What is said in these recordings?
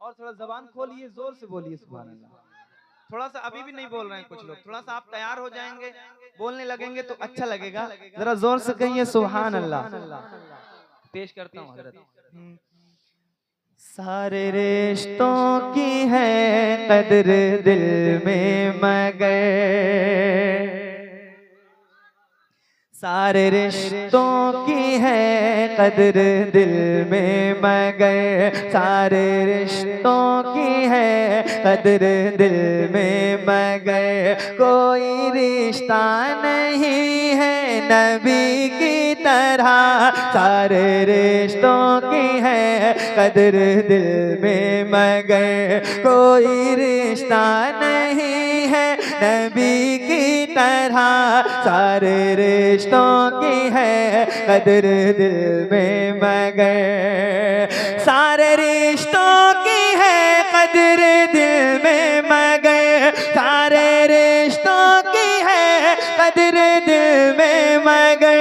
और थोड़ा जबान खोलिए, जोर से बोलिए सुभान अल्लाह। थोड़ा सा अभी भी नहीं बोल रहे हैं कुछ लोग, थोड़ा सा आप तैयार हो जाएंगे, बोलने लगेंगे तो अच्छा लगेगा। जरा जोर से कहिए सुभान अल्लाह। पेश करता हूँ हजरत। सारे रिश्तों की है कदर दिल में मगर, सारे रिश्तों की है कदर दिल में मगर, सारे रिश्तों की है कदर दिल में मगर, कोई रिश्ता नहीं है नबी की तरह, सारे रिश्तों की है कदर दिल में मगर, कोई रिश्ता नहीं है नबी की तरह, सारे रिश्तों की है कदर दिल में मगर, सारे रिश्तों की है कदर दिल में मगर, सारे रिश्तों की है कदर दिल में मगर,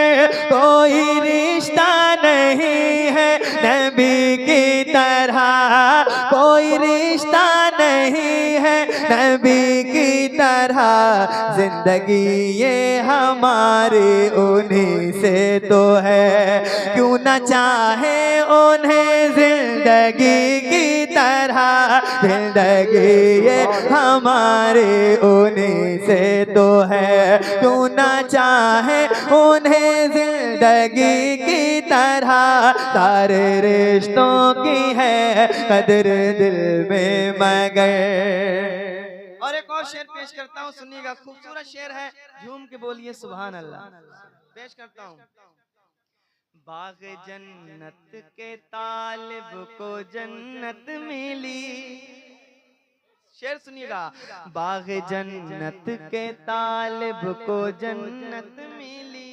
कोई रिश्ता नहीं है नबी की तरह, कोई रिश्ता नहीं है नबी की तरह, जिंदगी ये हमारी उन्हीं से तो है, क्यों न चाहे उन्हें जिंदगी की तरह, जिंदगी ये हमारी उन्हीं से तो है, क्यों न चाहे उन्हें जिंदगी की तरह, सारे रिश्तों की है कदर दिल में मगर। और एक और शेर पेश करता हूँ, सुनिएगा, खूबसूरत शेर है, झूम के बोलिए सुभान अल्लाह। पेश करता हूँ। बाग जन्नत के तालिब को जन्नत मिली, शेर सुनिएगा, बाग जन्नत के तालिब को जन्नत मिली,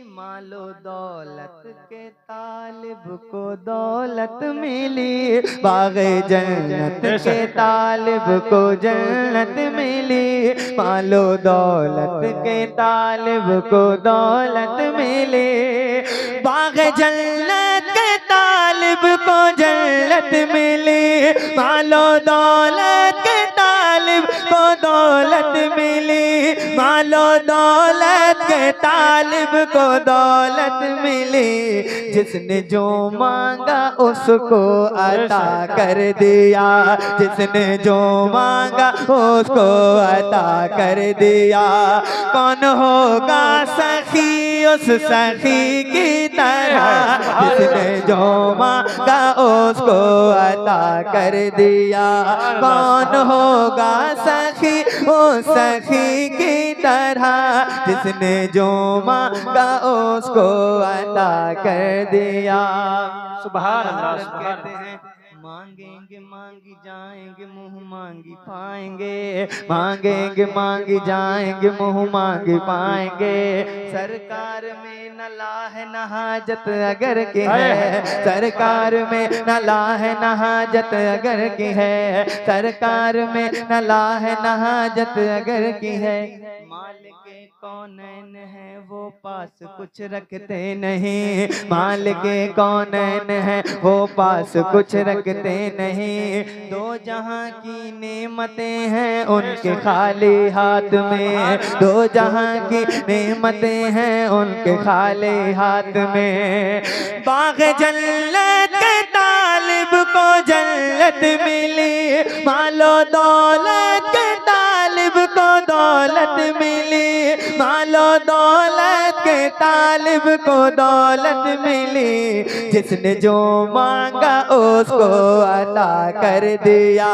मालो दौलत के तालिब को दौलत मिली, बाग जन्नत के तालिब को जन्नत मिली, मालो दौलत के तालिब को दौलत मिली, बाग जन्नत के तालिब को जन्नत मिली, मालो दौलत के तालिब को दौलत मिली, मालो दौलत के तालिब को दौलत मिली, जिसने जो मांगा उसको अता कर दिया, जिसने जो मांगा उसको अता कर दिया, कौन होगा सखी उस सखी की तरह, जिसने जो मांगा उसको अता कर दिया, कौन होगा सखी उस सखी की तरह, जिसने जो मांगा उसको अता कर दिया। सुभान अल्लाह। कहते हैं मांगेंगे मांगी जाएंगे, मुंह मांगी पाएंगे, मांगेंगे मांगी जाएंगे, मुंह मांगी पाएंगे, सरकार में न लाह न हाजत अगर की है, सरकार में न लाह न हाजत अगर की है, सरकार में न लाह न हाजत अगर की है, माल के कौनैन है वो पास कुछ रखते नहीं, माल के कौनैन है वो पास कुछ रखते नहीं, दो जहां की नेमतें हैं उनके खाली हाथ में, दो जहां की नेमतें हैं उनके खाली हाथ में, बाग जन्नत के तालिब को जन्नत मिली, मालो दौलत के तालिब को दौलत मिली, मालो दौलत के तालिब को दौलत मिली, जिसने जो मांगा उसको अता कर दिया,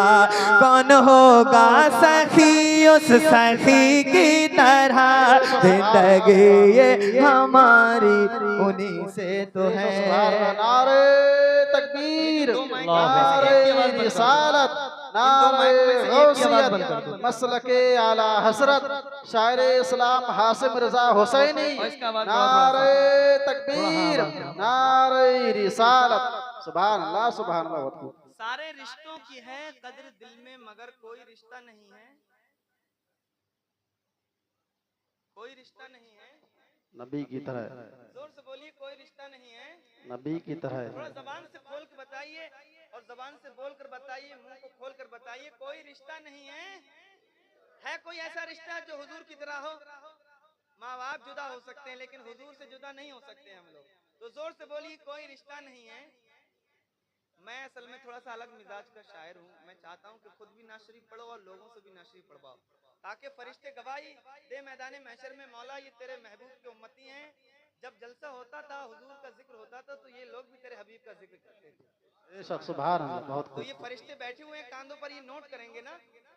कौन होगा सखी उस सखी की तरह, जिंदगी ये हमारी उन्हीं से तो है। नारे तकबीर, नारे रिसालत, नारे गौसियत, मसलके आला हसरत, शायरे इस्लाम हासिम रजा हुसैनी, नारे तकबीर, नारे रिसालत, सुभान अल्लाह सुभान अल्लाह। सारे रिश्तों की है कदर दिल में मगर कोई रिश्ता नहीं है, कोई रिश्ता नहीं है नबी की तरह, जोर से बोलिए, कोई रिश्ता नहीं है नबी की तरह। थोड़ा जबान से खोल के बताइए और जबान से बोल कर बताइए, मुंह को है कोई ऐसा रिश्ता जो हुजूर की तरह हो? माँ बाप जुदा हो सकते हैं लेकिन हुजूर से जुदा नहीं हो सकते हम लोग। तो जोर से बोलिए कोई रिश्ता नहीं है। मैं असल में थोड़ा सा अलग मिजाज का शायर हूँ। मैं चाहता हूँ कि खुद भी नात शरीफ पढ़ो और लोगों से भी नात शरीफ पढ़वाओ, ताकि फरिश्ते गवाही दे मैदान महशर में, मौला ये तेरे महबूब के उम्मती हैं। जब जलसा होता था, हुजूर का जिक्र होता था, तो ये लोग भी तेरे हबीब का जिक्र करते थे। बेशक, सुभान अल्लाह, बहुत तो खूब। ये फरिश्ते बैठे हुए हैं कांधों पर, ये नोट करेंगे ना,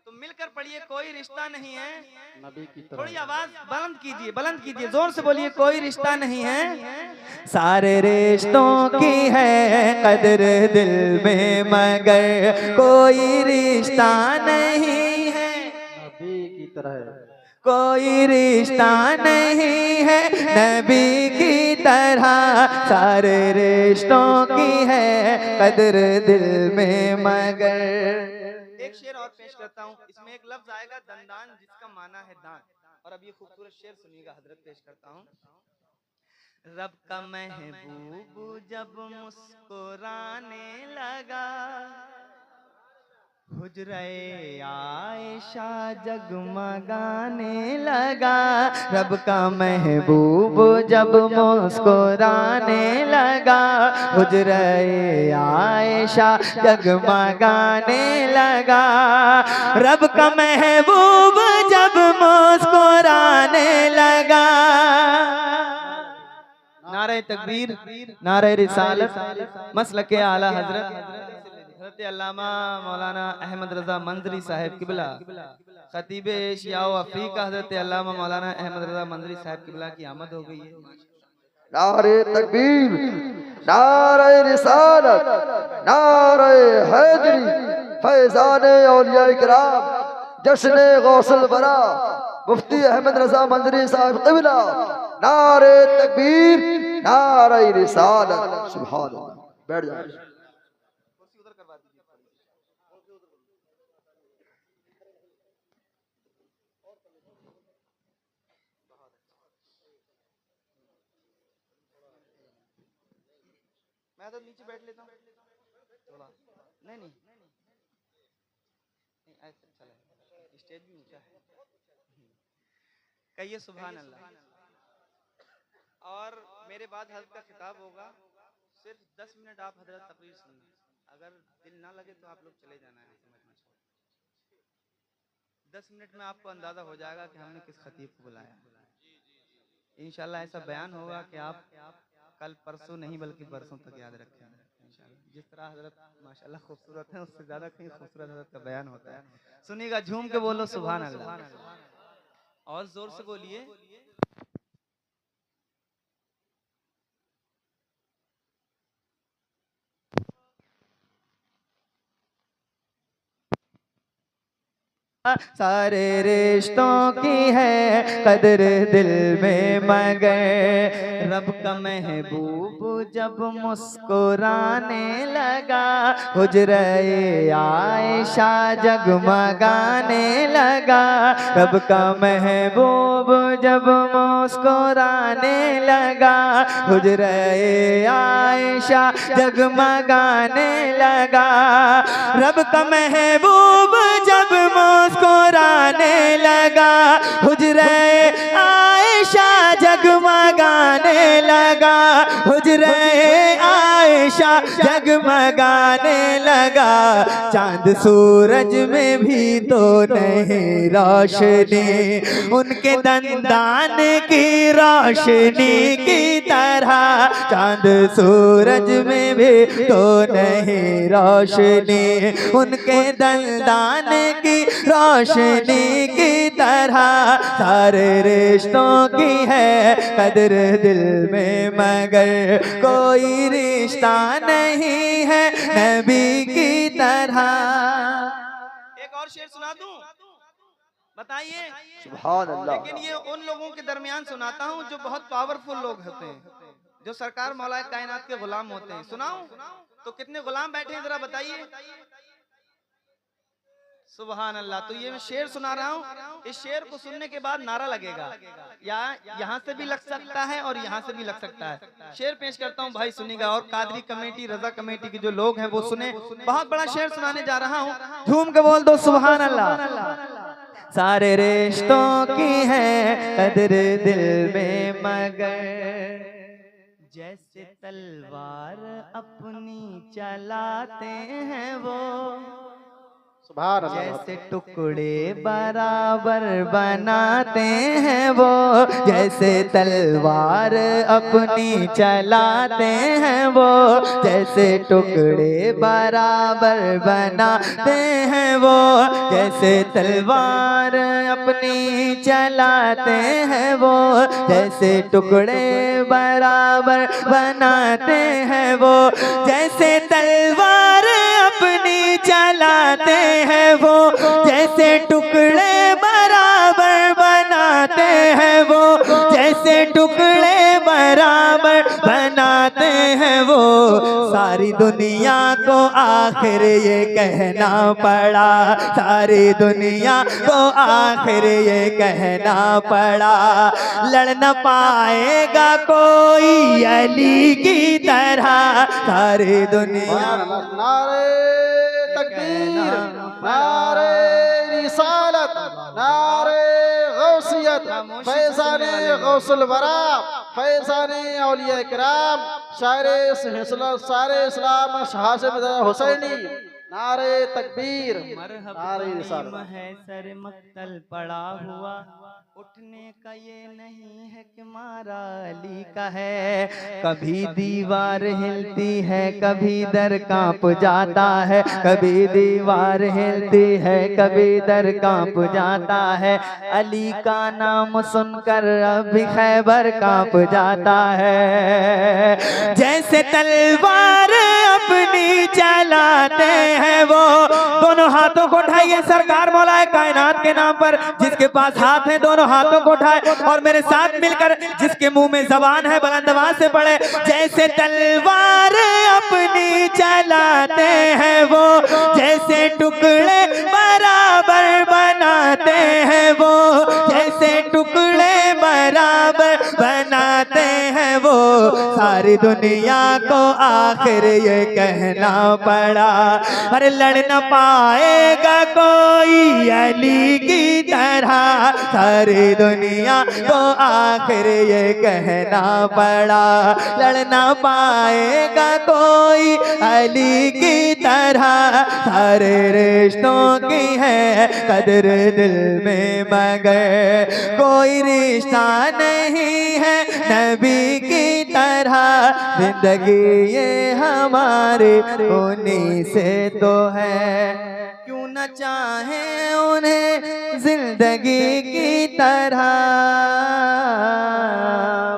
तो मिलकर पढ़िए कोई रिश्ता नहीं है। नबी की तरह थोड़ी आवाज बुलंद कीजिए, बुलंद कीजिए, जोर से बोलिए कोई रिश्ता नहीं है। सारे रिश्तों की है कदर दिल में, मगर कोई रिश्ता नहीं है। नबी की तरह कोई रिश्ता नहीं है नबी की तरह। सारे रिश्तों की है कदर दिल में, मगर। एक शेर और पेश करता हूँ, इसमें एक लफ्ज आएगा दंदान, जिसका माना है दांत। और अब ये खूबसूरत शेर सुनिएगा, हजरत पेश करता हूँ। रब का महबूब जब मुस्कुराने लगा, हुजरे आयशा जगमगाने लगा। रब का महबूब जब मुस्कुराने लगा, हुजरे आयशा जगमगाने लगा। रब का महबूब जब मुस्कुराने लगा। नारे तकबीर, नारे रिसालत, मसलके आला हजरत अल्लामा मौलाना अहमद रजा मंजरी साहब किबला, खतीब एशिया व अफ्रीका हजरत अल्लामा मौलाना अहमद रजा मंजरी साहब किबला की आमद हो गई है। नारे तकबीर, नारे रिसालत, नारे हैदरी, फैजान औलिया इकराम, जश्न गौसल बरा, मुफ्ती अहमद रजा मंजरी साहब क़िबला। नारे तकबीर, नारे रिसालत, सुभान अल्लाह। बैठ जाओ। मैं तो नीचे बैठ लेता हूँ थोड़ा। नहीं नहीं ऐसे अच्छा लगेगा, स्टेज भी ऊंचा है। कहिए सुभान अल्लाह। और मेरे बाद हज़रत का खिताब होगा। सिर्फ 10 मिनट आप हजरत तकरीर सुनना, अगर दिल ना लगे तो आप लोग चले जाना है, समझना चाहिए। 10 मिनट में आपको अंदाजा हो जाएगा कि हमने किस खतीब को बुलाया। इंशाल्लाह ऐसा बयान होगा कि आप कल परसों नहीं बल्कि बरसों तक याद रखेंगे इंशाल्लाह। जिस तरह हजरत माशाल्लाह खूबसूरत है, उससे ज्यादा कहीं खूबसूरत हजरत का बयान होता है। सुनिएगा, झूम के बोलो सुभान अल्लाह, और जोर से बोलिए। सारे रिश्तों की है कदर दिल में, मगर रब का महबूब जब मुस्कुराने लगा, हुजरे आयशा जगमगाने लगा। रब का महबूब जब मुस्कुराने लगा, हुजरे आयशा जगमगाने लगा। रब का महबूब जब मुस्कुराने लगा, हुजरे आयशा जगमगाने लगा। हुजरे आयशा जगमगाने लगा। चांद सूरज में भी तो नहीं रोशनी, उनके दंदान की रोशनी की तरह। चांद सूरज में भी तो नहीं रोशनी, उनके दंदान की रोशनी की तरह। सारे रिश्तों की है कदर दिल में, मगर कोई रिश्ता नहीं है नबी की तरह। एक और शेर सुना दूं, बताइए सुभान अल्लाह। लेकिन ये उन लोगों के दरमियान सुनाता हूँ जो बहुत पावरफुल लोग होते हैं, जो सरकार मौला कायनात के गुलाम होते हैं। सुनाऊं? तो कितने गुलाम बैठे हैं जरा बताइए। सुभान अल्लाह। तो ये मैं शेर सुना रहा हूँ, इस शेर को सुनने के बाद नारा लगेगा, या यहाँ से भी लग सकता है और यहाँ से भी लग सकता है। शेर पेश करता हूँ भाई, सुनिएगा। और कादरी कमेटी, रजा कमेटी के जो लोग हैं वो सुने। बहुत बड़ा शेर सुनाने जा रहा हूँ, झूम के बोल दो सुभान अल्लाह। सारे रिश्तों की है कदर दिल में मगर जैसे तलवार अपनी चलाते हैं वो सुभान अल्लाह। जैसे टुकड़े बराबर बनाते हैं वो जैसे तलवार अपनी चलाते हैं वो जैसे टुकड़े बराबर बनाते हैं वो जैसे तलवार अपनी चलाते हैं वो जैसे टुकड़े बराबर बनाते हैं वो जैसे तलवार अपनी चलाते हैं वो जैसे टुकड़े बराबर बनाते हैं वो जैसे टुकड़े बराबर बनाते हैं वो सारी दुनिया को आखिर ये कहना पड़ा सारी दुनिया को आखिर ये कहना पड़ा लड़ न पाएगा कोई अली की तरह सारी दुनिया नारे तकबीर, नारे रिसालत, नारे गौसियत, फैज़ाने गौसुल वरा, फैज़ाने औलिया किराम, शारे इस्लाम हाशिम हुसैनी, नारे तकबीर, नारे रिसालत। है सर मक्तल पड़ा हुआ उठने का ये नहीं है कि मारा अली का है कभी दीवार हिलती है कभी दर कांप जाता है कभी दीवार हिलती है कभी दर कांप जाता है अली का नाम सुनकर अभी खैबर कांप जाता है जैसे तलवार अपनी चलाते हैं वो दोनों हाथों को उठाइए सरकार मौलाए कायनात के नाम पर जिसके पास हाथ है दोनों हाथों को उठाए और मेरे साथ मिलकर जिसके मुंह में जबान है बुलंद आवाज से पढ़े जैसे तलवार अपनी चलाते हैं वो जैसे टुकड़े बराबर बनाते हैं वो जैसे टुकड़े बराबर बनाते हैं वो सारी दुनिया को आखिर ये कहना पड़ा अरे लड़ न पाएगा कोई अली की तरह सारी दुनिया को आखिर ये कहना पड़ा लड़ न पाएगा कोई अली की तरह सारे रिश्तों की है कदर दिल में मगर कोई रिश्ता नहीं है नबी की तरह जिंदगी ये हमारे उन्हीं से तो है क्यों न चाहे उन्हें जिंदगी की तरह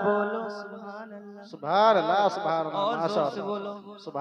बोलो सुभान अल्लाह सुभान अल्लाह, सुभान अल्लाह, और जोर से माशाअल्लाह। बोलो सुभान